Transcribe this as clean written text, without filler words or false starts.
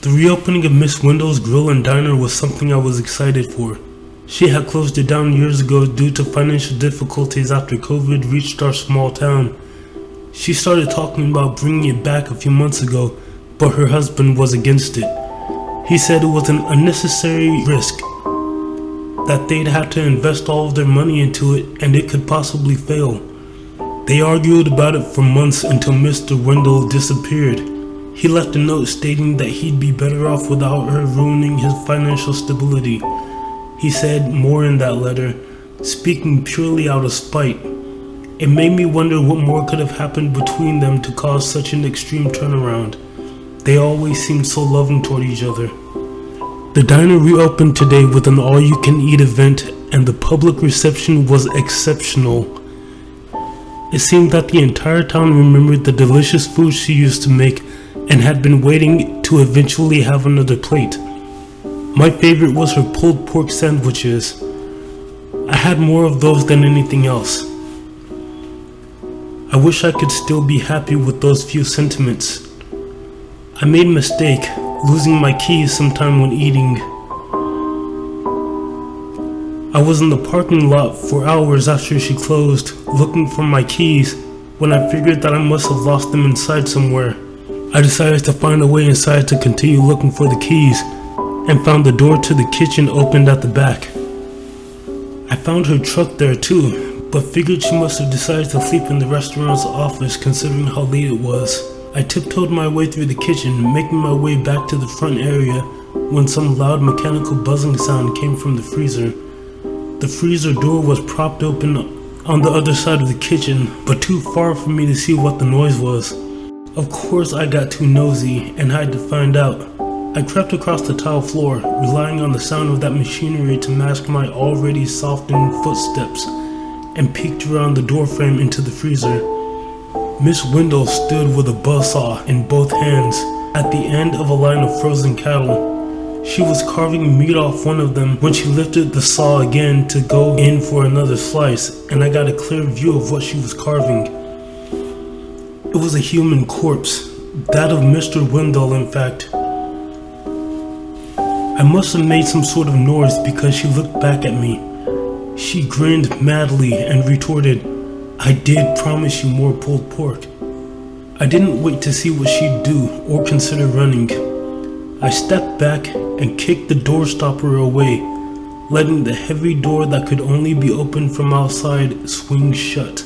The reopening of Miss Wendell's Grill and Diner was something I was excited for. She had closed it down years ago due to financial difficulties after COVID reached our small town. She started talking about bringing it back a few months ago, but her husband was against it. He said it was an unnecessary risk, that they'd have to invest all of their money into it and it could possibly fail. They argued about it for months until Mr. Wendell disappeared. He left a note stating that he'd be better off without her ruining his financial stability. He said more in that letter, speaking purely out of spite. It made me wonder what more could have happened between them to cause such an extreme turnaround. They always seemed so loving toward each other. The diner reopened today with an all-you-can-eat event, and the public reception was exceptional. It seemed that the entire town remembered the delicious food she used to make and had been waiting to eventually have another plate. My favorite was her pulled pork sandwiches. I had more of those than anything else. I wish I could still be happy with those few sentiments. I made a mistake, losing my keys sometime when eating. I was in the parking lot for hours after she closed, looking for my keys, when I figured that I must have lost them inside somewhere. I decided to find a way inside to continue looking for the keys, and found the door to the kitchen opened at the back. I found her truck there too, but figured she must have decided to sleep in the restaurant's office considering how late it was. I tiptoed my way through the kitchen, making my way back to the front area when some loud mechanical buzzing sound came from the freezer. The freezer door was propped open on the other side of the kitchen, but too far for me to see what the noise was. Of course I got too nosy and had to find out. I crept across the tile floor, relying on the sound of that machinery to mask my already softened footsteps, and peeked around the doorframe into the freezer. Miss Wendell stood with a buzzsaw in both hands at the end of a line of frozen cattle. She was carving meat off one of them when she lifted the saw again to go in for another slice, and I got a clear view of what she was carving. It was a human corpse, that of Mr. Wendell in fact. I must have made some sort of noise because she looked back at me. She grinned madly and retorted, "I did promise you more pulled pork." I didn't wait to see what she'd do or consider running. I stepped back and kicked the door stopper away, letting the heavy door that could only be opened from outside swing shut.